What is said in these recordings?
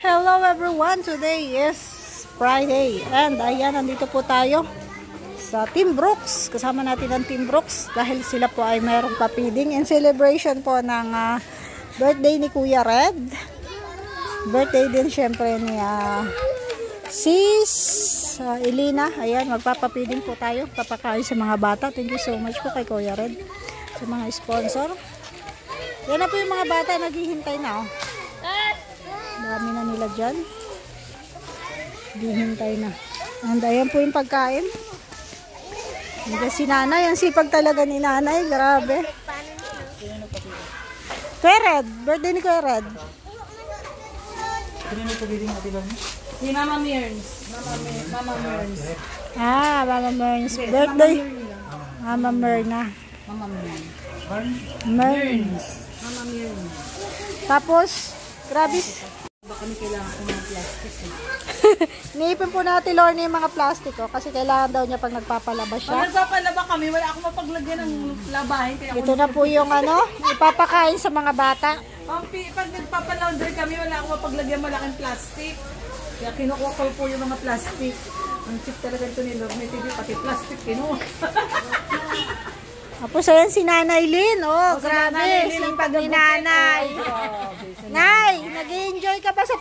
Hello everyone! Today is Friday and ayan, nandito po tayo sa Team Brooks. Kasama natin ang Team Brooks dahil sila po ay mayroong papiding in celebration po ng birthday ni Kuya Red. Birthday din syempre ni Sis Elena. Ayan, magpapapiding po tayo, papakain sa mga bata. Thank you so much po kay Kuya Red sa mga sponsor. Yan na po yung mga bata, naghihintay na oh. Dami na nila dyan. Naghihintay na. And ayan po yung pagkain. Hindi si nanay, ang sipag talaga ni nanay, grabe. Kuya Red, birthday ni Kuya Red. Si Mama Mearns. Mama Mearns. Ah, Mama Mearns. Birthday. Mama Merna. Mama Mearns. Mearns. Mama Mearns. Tapos, grabe. Baka kami kailangan ko ng plastic. Niipin po natin, Lorne, yung mga plastic kasi kailangan daw niya pag nagpapalaba siya. Pag nagpapalaba kami, wala akong mapaglagyan ng labahin. Kaya Ito na po yung ipapakain sa mga bata. Pag nagpapalaundry kami, wala akong mapaglagyan malaking plastic. Kaya kinukuha ko po yung mga plastic. Ang cheap talaga ito ni Lorne, pati plastic kinuha. Tapos ayan si Nanay Lynn. Oh, grabe. Sipag ni Nanay. Nay, nag-enjoy ka ba sa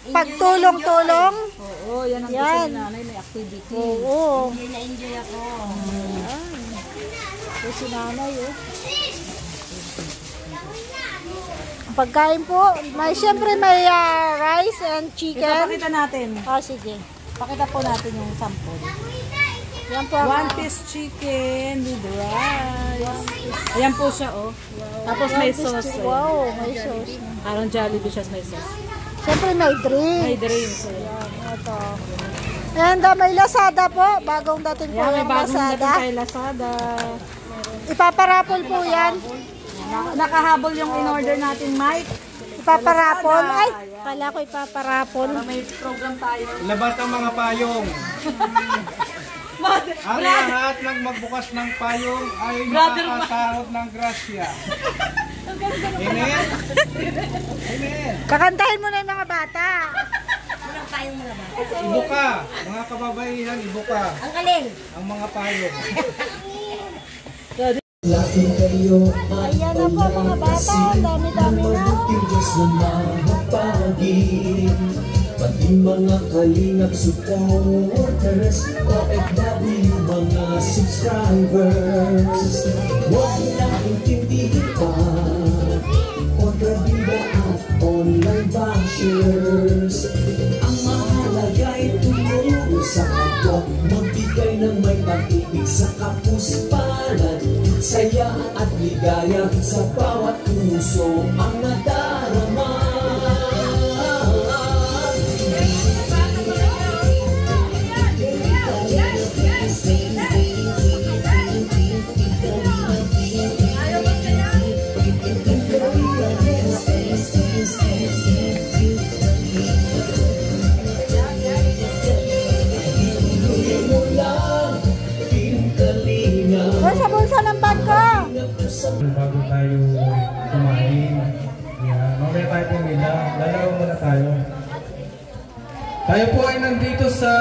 pagtulong-tulong? Oo, yan ang gusto ni Nanay, may activity. Oo. Na-enjoy ako. Ito si Nanay, oh. Ang pagkain po, siyempre may rice and chicken. Ipapakita natin. Sige. Pakita po natin yung sample. Yan po. One piece chicken with rice. Ayan po siya, oh. Tapos may sauce. Wow, may sauce. Parang Jollibee siya, may sauce. Siyempre may drinks. May drinks. Ayan, ito. And may Lazada po. Bagong dating po Ayan, may yung bagong Lazada. dating kay Lazada. Ipaparapol po yan. Nakahabol yung in-order natin, Mike. Ipaparapol. Ay, kala ko ipaparapol. May program tayo. Labas ang mga payong. Ang lahat ng magbukas ng payong ay makakasarod ng grasya. Amen? Amen. Kakantahin mo na yung mga bata. Ibuka. Mga kababaihan, ibuka. Ang galing. Ang mga payong. Ayan na po mga bata. Dami-dami na. Pati mga kalingap supporters, OFW mga subscribers, huwag nang intindihin pa kontrabida at online bashers. Ang mahalaga ay tumulong sa kapwa, magbigay ng may pag-ibig sa kapusparan, saya at ligaya sa bawat puso ang nadarama. Sa bulsa ng bag ko. Bago tayo kumain, mamaya tayo pumila, lalaro muna tayo. Tayo po ay nandito sa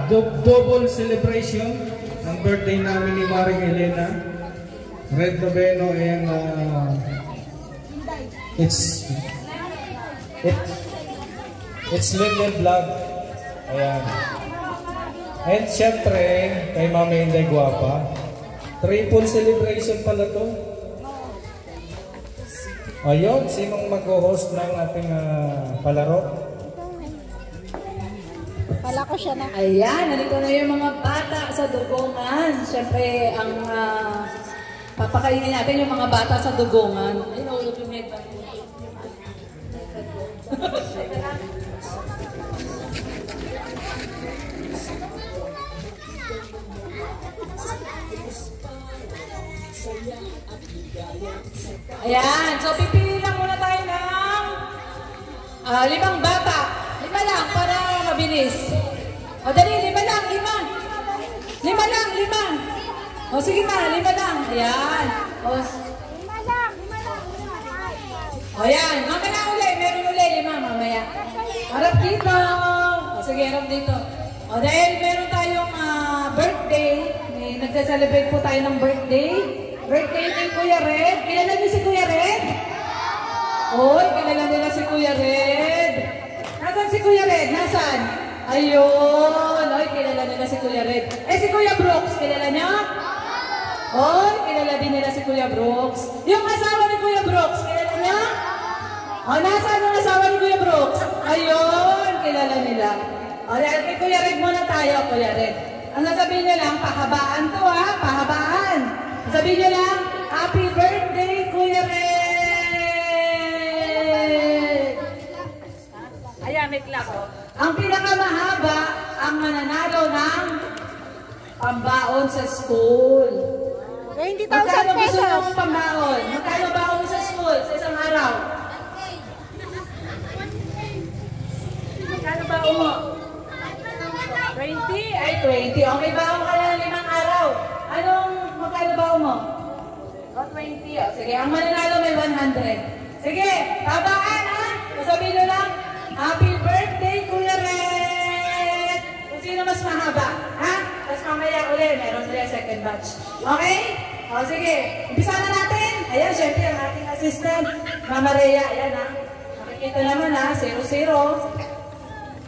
double celebration ng birthday namin ni Maring Elena, Red Noveno, and it's Lilian Vlog. Ayan. And syempre, kay Mama Inday Guapa. Triple celebration pala to. Ayun, sinong mag-host ng ating palaro? Kala ko siya na. Ayan, nandito na yung mga bata sa dugongan. Siyempre, ang papakainin natin yung mga bata sa dugongan. Ayun, ulog yung headband. Ayan, so pipili lang muna tayo ng 5 bata. 5 lang para mabilis. O dali, 5 lang, 5. 5 lang, 5. O sige ma, 5 lang. Ayan. O, 5 lang. O yan, mamaya uli, meron uli, 5 mamaya. sige, harap dito. O, dahil meron tayong birthday, nagsa-celebrate po tayo ng birthday. Birthday ni Kuya Red. Kilala niyo si Kuya Red? Oy, kilala nila si Kuya Red. Nasaan si Kuya Red? Nasaan? Ayun. Oy, kilala nila si Kuya Red. Eh, si Kuya Brooks, kilala niyo? Oy, kilala din nila si Kuya Brooks. Yung asawa ni Kuya Brooks, kilala niya? O, nasaan yung asawa ni Kuya Brooks? Ayun, kilala nila. O, dahil kay Kuya Red muna tayo, Kuya Red. Ang nasabihin niyo lang, pahabaan to ha, pahabaan. Sabihin niyo lang, Happy Birthday, Kuya Red! Ayan, may clap. Ang pinakamahaba, ang mananalo ng pambaon sa school. 20,000 Magkano gusto pesos. mong pambaon? Magkano baon mo sa school sa isang araw? Magkano baon mo? 20? Ay, 20. Okay, baon ka na ng 5 araw. Magkano baon mo? 20. O, sige, ang mananalo may 100. Sige, tabaan ha? Sabihin nyo lang, Happy Birthday, Kuya Red! Kung sino mas mahaba, ha? Tapos mamaya ulit, meron sila second batch. Okay? O, sige, umpisa na natin. Ayan, syempre, ang ating assistant, Mama Rhea. Ayan ha. Nakikita naman ha, 0-0.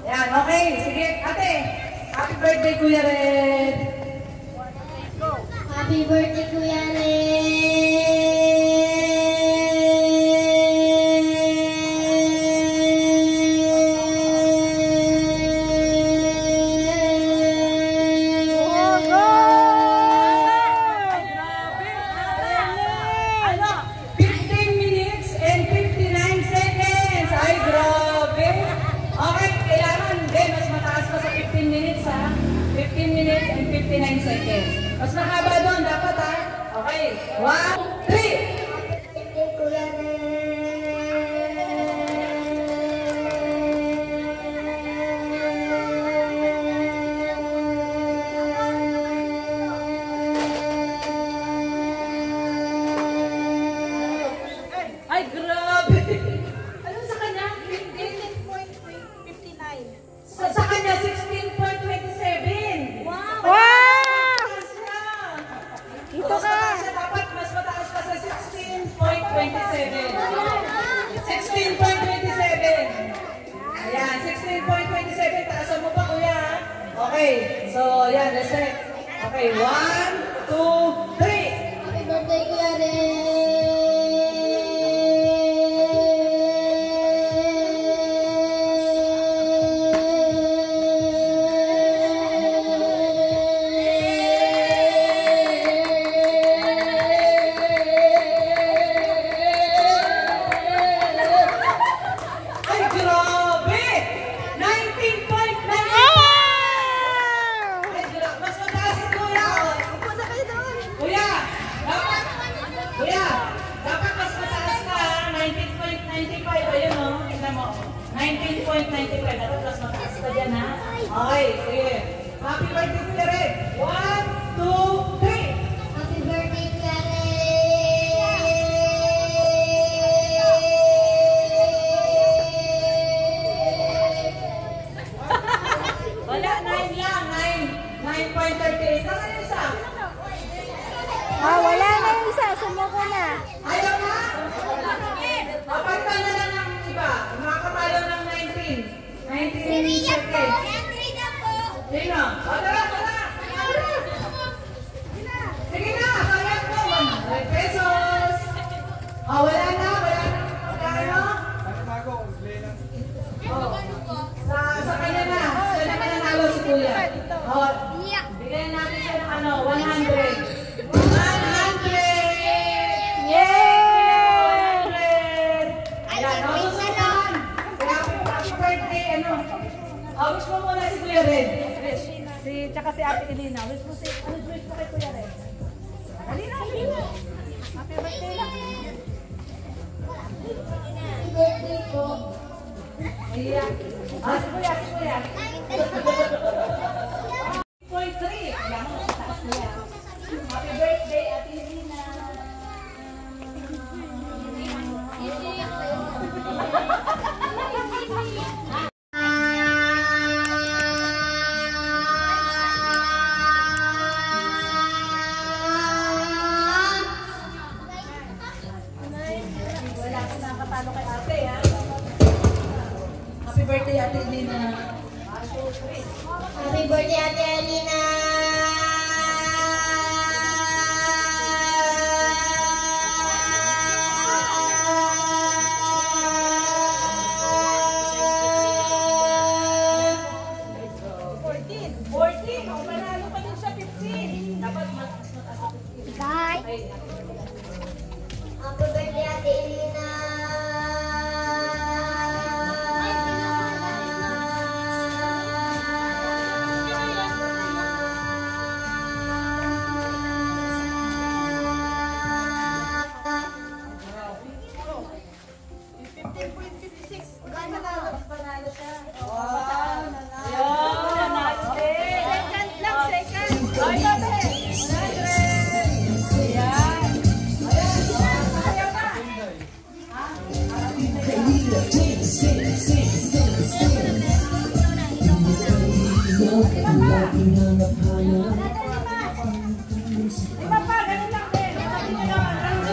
Ayan, okay. Sige, ate. Happy birthday, Kuya Red! Happy birthday, Kuya Red! Ano? 15 minutes and 59 seconds. Ay, grabe. Okay, kailangan din. Mas mataas pa sa 15 minutes, ha? 15 minutes and 59 seconds. Mas mahaba doon, dapat, ha? Okay. 1, 3. Kuya Red! Ay, grabe. Ano sa kanya? 15.59. Sa kanya, 16.27. Wow! Wow! Dito Mas ka. mataas siya, dapat mas mataas pa sa 16.27. 16.27. Ayan, 16.27. Taasan mo pa, kuya. Okay. So, yan. Let's set. Okay. 1, 2, 3. Happy birthday, Kuya Ay, grabe! 19.9! Ay, grabe. Mas mataas si kuya. Upo na kayo doon. Kuya, dapat mas mataas ka, 19.95, ayun o, tignan mo, 19.95, dapat mas mataas ka dyan ha. Okay, sige. Happy birthday, Kuya Red. 1, 2, 3. Happy birthday, Kuya Wala, 9 lang, 9.38. Nasaan yung isa? Wala na yung isa. Sumuko na. Ayaw na? Kapagta na lang ng iba, makakapalo ng 19 seconds. Sino? O, tara, tara! Sige na, sayang po, 100 pesos. O, wala na. Magkano? Sa kanya na. Siya na mananalo si Kuya. O, bigyan natin siya ng 100. 100! Yay! 100! Ayan, o, susunod naman. Happy birthday, wish mo muna si Kuya Red. Tsaka si Ate Elina. Wish mo kay Kuya Red. Halina. Happy birthday lang. Happy birthday po. Ayan. Si Kuya. 0.3. Ayan mo, taas niya. Happy birthday, Ate Elina. Happy birthday, Ate Elena. Happy birthday, Ate Elena! Happy birthday, Ate Elena!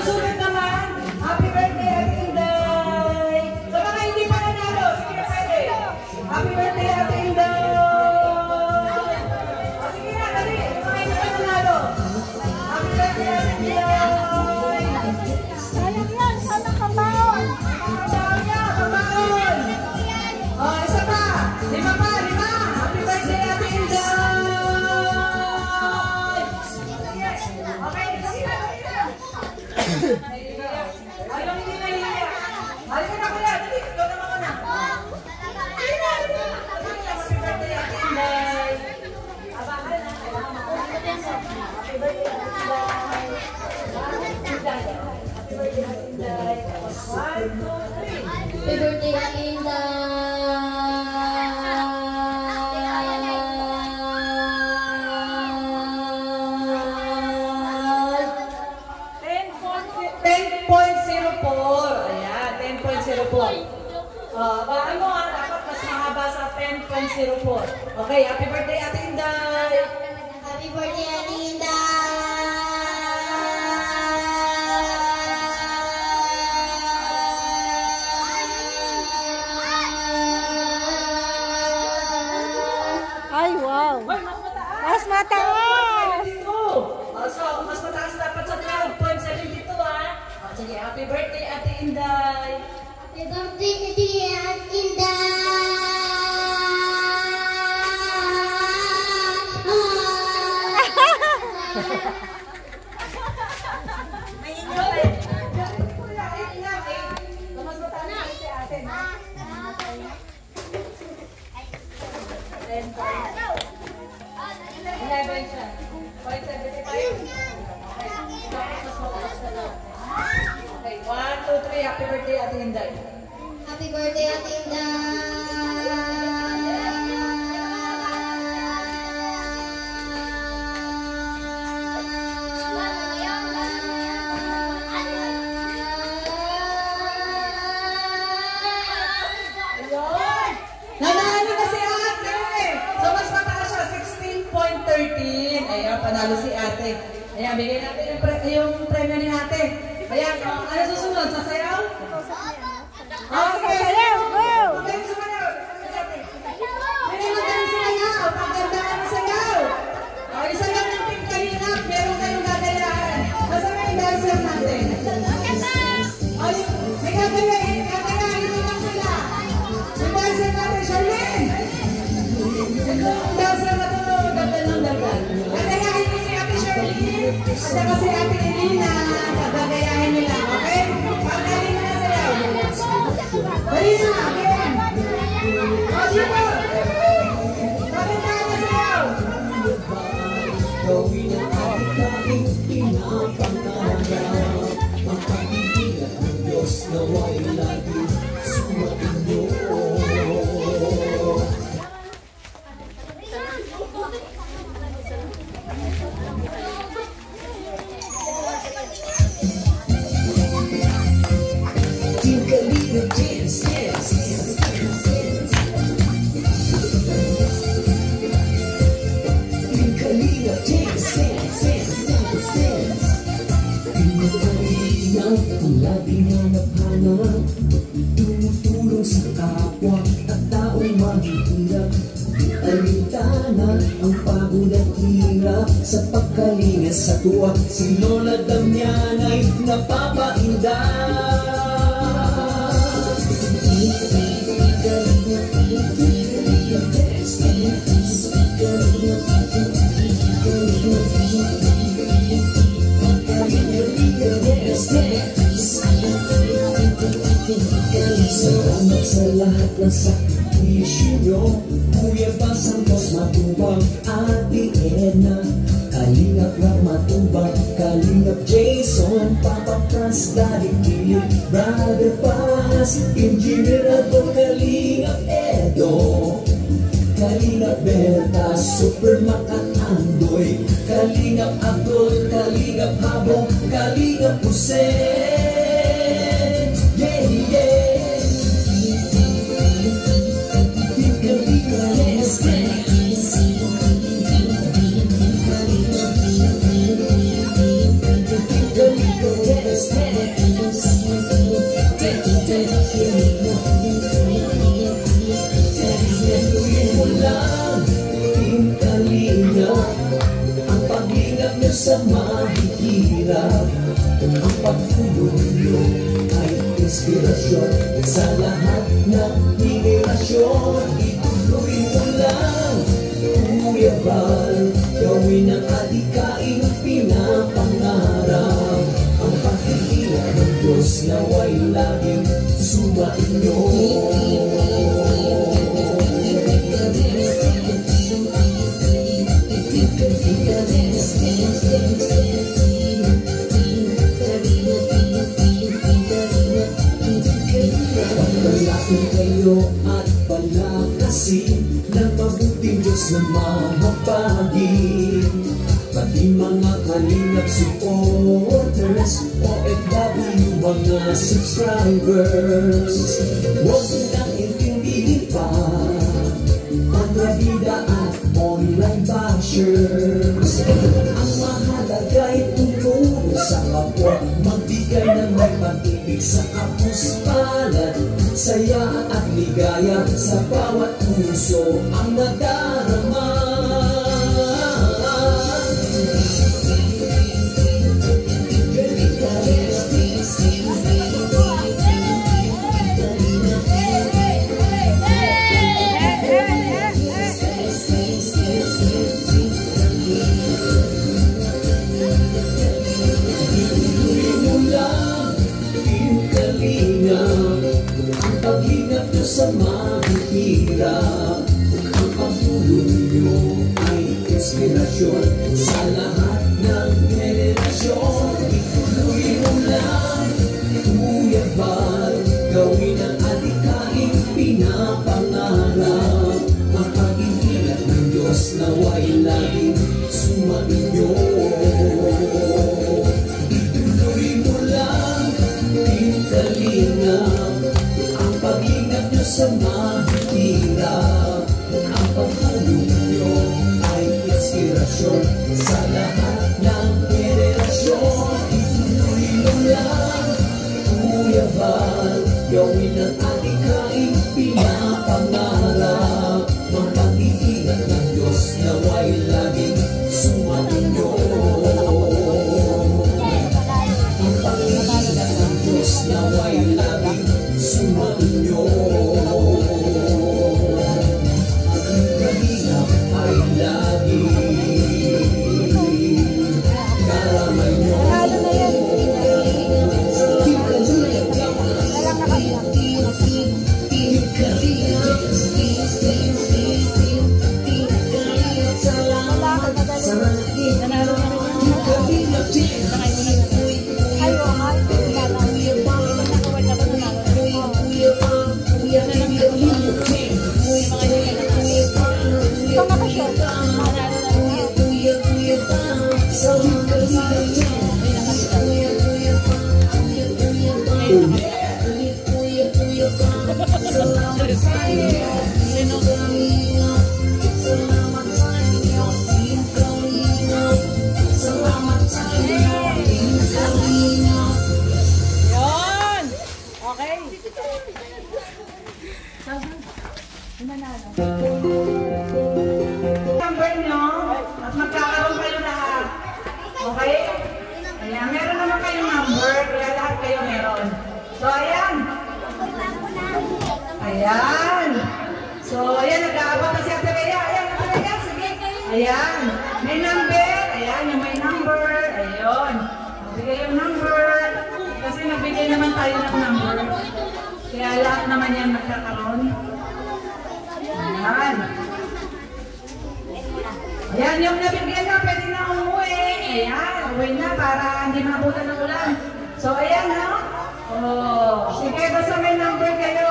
Susunod naman, happy birthday, Ate Inday! Sa mga hindi pa nanalo, sige na pwede. Happy birthday, Ate Inday! O sige na, dali, sa mga hindi pa nanalo. Happy birthday, Ate Inday! Sayang yan, sana kabaon. Kabaon niya, kabaon! O, isa pa! 5 pa, 5! Happy birthday, Ate Inday! Okay, sige na, sige na! Ayaw hindi na hiya. Halika na kuya, dali, ikaw naman ko na. Happy birthday, Ate Inday. Abahan na, happy birthday, Ate Inday. Happy birthday, Ate Inday. 1, 2, 3. Happy birthday, Ate Inday! 10.04. Ayan, 10.04. Baka mo nga, dapat mas mahaba sa 10.04. Okay, happy birthday, Ate Inday. Happy birthday, Ate Inday! Ay, wow. Hoy, mas mataas. Mas mataas. 72. So, mas mataas dapat sa 12.72 ha. Sige, happy birthday, Ate Inday. Happy birthday, Ate Mas mataas si Ate, no? 11 siya. 0.75. Okay, 1, 2, 3. Happy birthday, Ate Inday. Happy birthday, Ate Inday! Nanalo na si Ate! So, mas mataas siya, 16.13. Ayan, panalo si Ate. Ayan, bigay natin yung premyo ni Ate. Ayan, ano susunod? Sasayaw? Okay. Sasayaw, go! Okay, sumayaw. Hindi magaling sumayaw. Pagandaan ang sayaw. Isa lang ng team kanina, meron kayong gagayahan. Masama yung dancer natin. May gagayahin lang sila. Yung dancer natin, Charlene. Yung dancer na ito, ganda ng dagal. Gagayahin ko si Ate Charlene at saka si Ate Elena. Gagayahin nila, okay? Pagdaling na sayaw. Dali na, again. O, dito. Pagandaan na sayaw. Gawin ang ating pinapangarap. Ang pag-ibig ng Diyos nawa'y lagi sumainyo. Team Kalina, dance, dance, dance, dance. Team Kalina, dance, dance, dance, dance, dance. Pinagkalinaw ang lagi na napanap, tumutulong sa kapwa at ng mahihirap. Di alintana ang pagod at hirap sa pagkalinga sa tuwa. Si Lola Damian ay napapainda. Salamat sa lahat ng sakripisyo nyo, Kuya Bal Santos Matubang, Ate Edna, Kalingap Rob Matubang, Kalingap Jason, Papa Franz, Daddy Philip, Brother Paz, Engineer Adol, Kalingap Edo, Kalingap Berta, Super Makat Andoy, Kalingap Abdul, Kalingap Habong, Kalingap Jose. Yeah, yeah. Ang paglingap niyo sa mahihirap, ang pagtulong niyo ay inspirasyon sa lahat ng henerasyon. Ituloy mo lang, Kuya Bal, gawin ang adikaing pinapangarap. Ang pagkikita ng Diyos nawa'y laging sumainyo. Pagkalapin kayo at palakasin ng mabuting Diyos na mahapagin. Pati mga kalingap supporters, OFW mga subscribers, huwag nang intindihin pa kontrabida at online bashers. Ang mahalaga'y tulong sa kapwa, magbigay ng may pag-ibig sa kapus-palad, saya at ligaya sa bawat puso ang nadarama. Ang paglingap nyo sa mahihirap, ang pagtulong nyo ay inspirasyon sa lahat ng henerasyon. Ituloy mo lang, Kuya Bal, gawin ang adikaing pinapangarap. Ang pag-iingat ng Diyos nawa'y laging sumainyo. Ituloy mo lang, Kalingap, ang pag-ingat nyo sa mahihirap, ang pagtulong nyo ay inspirasyon sa lahat ng henerasyon. Ituloy mo lang, Kuya Bal, gawin ang adikaing pinapangarap. Ang pag-iingat ng Diyos nawa'y laging sumainyo. Ang pag-iingat ng Diyos nawa'y laging sumainyo. Ang kalingap ay laging karamay nyo. Number nyo at magkakaroon kayo lahat. Okay? Ayan, meron naman kayong number, kaya lahat kayo meron. So, ayan. Ayan. So, ayan, nag-aabot na si Ate Rhea. Ayan, Ate Rhea, sige. Ayan. May number. Ayan, yung may number. Ayun. Bigay yung number. Kasi nagbigay naman tayo ng number. Kaya lahat naman yan magkakaroon. Ayan. Ayan, yung nabigyan na, pwede na umuwi. Ayan, uwi na para hindi mabutan ng ulan. So, ayan, no? Oh, sige, basta may number kayo.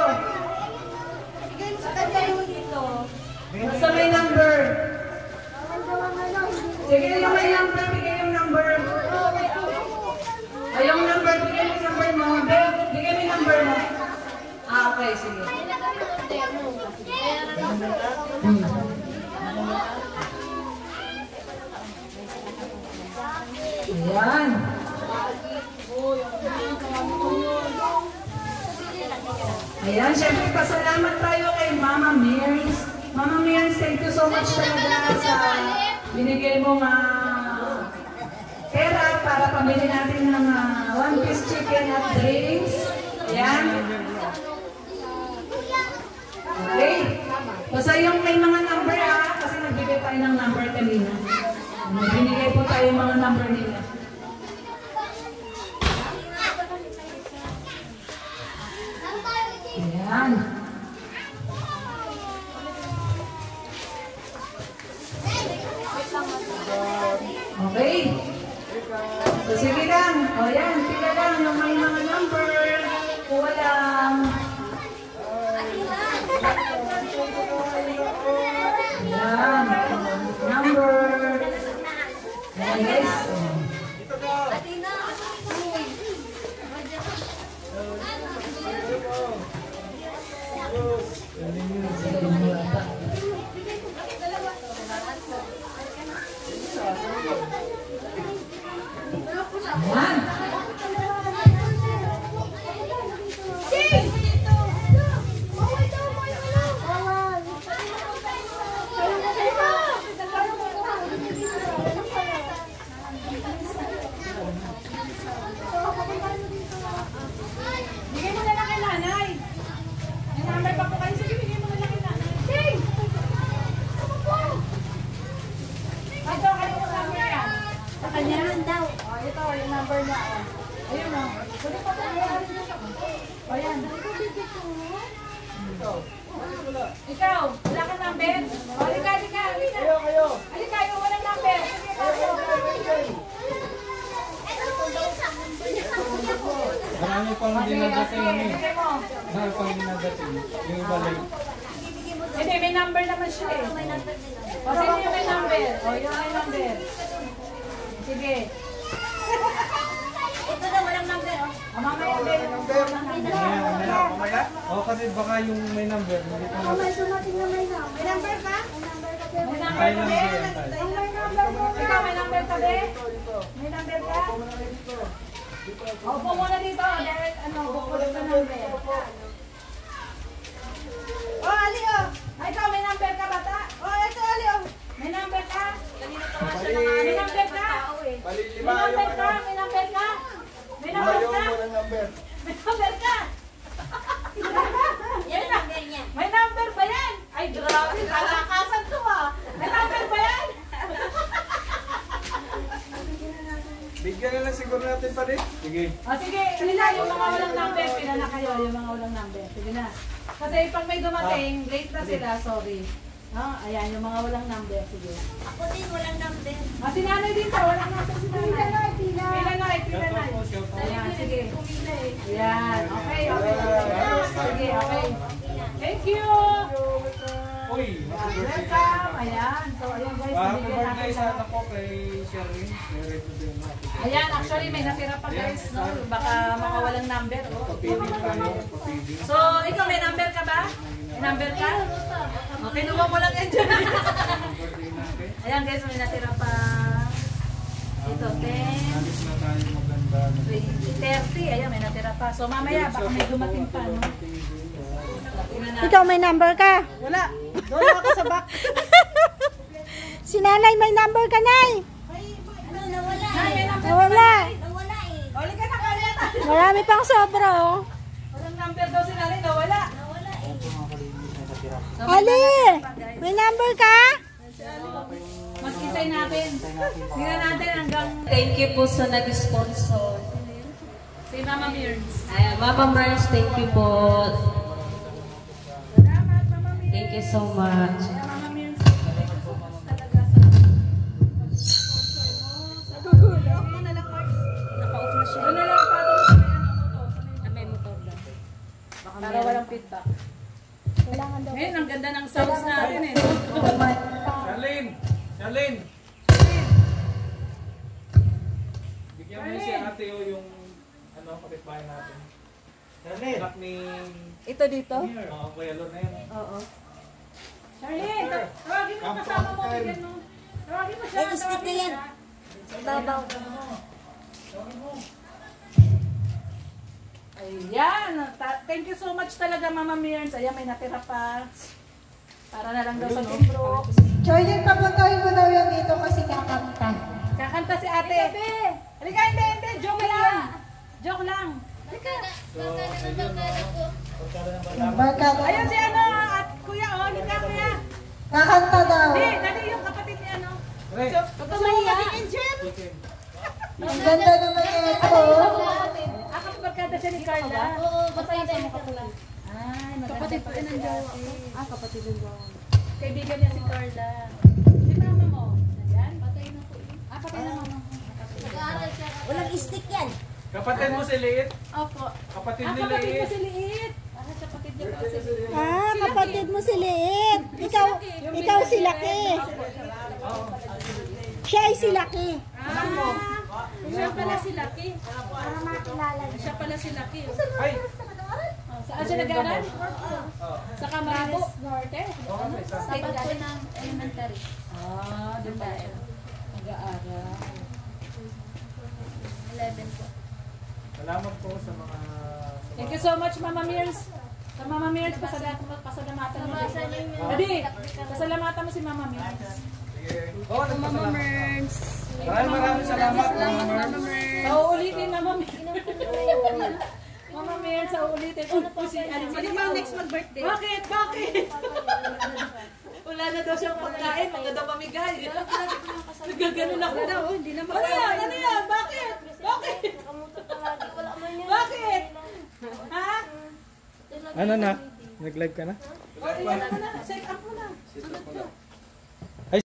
Basta may number. Sige, yung may number, bigay yung number. Ay, yung number, bigay yung number mo. Bigay mo yung number mo. Ah, okay, sige. Ayan. Ayan, syempre pasalamat tayo kay Mama Mary's. Mama Mary's, thank you so much talaga sa binigay mong pera para pamili natin ng one-piece chicken at drinks. Ayan. Okay. Basta yung may mga number kasi nagbigay tayo ng number kanina. Binigay po tayo yung mga number nila. Ayan. Okay. So, sige lang. O yan, pila lang yung may mga number. Kuha lang. Ayan. Number. Ayan guys. Ayan. Bigay mo na lang kay nanay. May number pa po kayo. Sige, bigay mo na lang kay nanay. Sige! Ito, kayo mo number yan. Sa kanya? O, ito, yung number niya. Ayun o. Pwede pa sa kanya. O, yan. Ikaw, wala kang number? O, halika. Halika, yung walang number. Marami pang hindi nadating eh. Marami pang hindi nadating. Yung iba lang. Hindi, may number naman siya eh. O, sino yung may number? O, yung may number. Sige. Ito na, walang number, o. O, mamaya, may number. Mamaya? O kasi baka yung may number. Hindi pa May dumating na may number. May number ka? May number tayo ka, lang be? yan tayo. Ikaw, may number ka, be? May number ka? Opo muna dito. Dahil, bukod sa number. O, Ali, o. Ay, ikaw, may number ka, bata? O, ito, Ali, o. May number ka? May number ka? May number ka? May number ka? May number ka? May number ka? Yan ang number niya. May number ba yan? Ay, grabe. Kalakasan to May number ba yan? Bigyan na lang siguro natin pa rin. Sige. O sige, nila yung mga walang number. Pila na kayo yung mga walang number. Sige na. Kasi pag may dumating, late na sila, sorry. Ayan, yung mga walang number. Sige. Ako din walang number. Si nanay din pa, walang number si nanay. Pila na. Ayan, sige. Ayan, okay. Sige, okay. Thank you. Uy, Welcome. Ayan. So, ayan guys. happy nabigyan birthday natin sa sa- anak ko kay Sherwin. Meron po din natin. Ayan, actually may natira pa guys, no? Baka makawalang number. Papili tayo. Papili. So, ikaw may number ka ba? May number ka? Okay, kinuha mo lang yan dyan. Ayan guys, may natira pa. Ito, 10, Alis na tayo maganda. 20, 30. Ayan, may natira pa. So, mamaya, baka may dumating pa, no? Ikaw may number ka? Wala. Doon ako sa back. Si nanay may number ka, nay? Ano, nawala eh. Wala. Nawala eh. Oli ka na, Kaleta. Marami pang sobra, oh. Walang number daw si nanay, nawala. Nawala eh. Ali, may number ka? Magkintay natin. Tingnan natin hanggang... Thank you po sa nag-sponsor. Si Mama Mears. Ay, Mama Mears, thank you po. Thank you so much. Mama Mears. Naka-off na siya. Doon na lang pato sa May motor lang. para walang feedback. Ngayon, ang ganda ng sounds natin eh. Charlene! Bigyan mo si ate yung kapitbahay natin. Charlene! Anak ni... Ito dito? Oo, Kuya Lon na yan. Oo. Charlene, tawagin mo kasama mo. Bigyan mo. Tawagin mo siya. May stick na yan. Babaw. Ayan. Thank you so much talaga, Mama Mears. Ayan, may natira pa. Para na lang daw sa Team Brooks. Jordan, papuntahin mo daw yan dito kasi kakanta. Kakanta si ate. Halika, hindi. Joke lang. Joke lang. Barkada. Ayun si ano, at kuya, oh. Halika, kuya. Kakanta daw. Dali yung kapatid ni ano. Tumaya. Ang ganda naman ito. Kapagkada siya ni Carla. Oo, basta tayo kapula. Ay, Kapatid po ng jowa. Kapatid ng jowa. Kaibigan niya si Carla. Si mama mo. Ayan. Patay na po yun. Patay na mama. Nag-aaral siya. Walang stick yan. Kapatid mo si Liit? Opo. Kapatid ni Kapatid Liit. mo si Liit. Kapatid niya po si Kapatid mo si Liit. Ikaw si Laki. Siya ay si Laki. Siya pala si Lucky. Para makilala niya. Siya pala si Lucky. Ay! Saan siya nag-aaral? Sa Camarines Norte. Tapat po ng elementary. Doon tayo. Nag-aaral. 11 po. Salamat po sa mga... Thank you so much, Mama Mears. Sa Mama Mears, pasalamatan mo. Adi, pasalamatan mo si Mama Mears. Oh, Mama Mears. Maraming salamat, Mama Mears. Uulitin, Mama Mears. Mama Mears, uulitin. Ano ba next mag-birthday? Bakit? Wala na daw siyang pagkain, mga daw pamigay. Nagaganon ako daw. Hindi naman. Ano yan? Bakit? Nakamutot pa lagi. Wala mo niya. Bakit? Ha? Ano na? Nag-live ka na? Set up mo na.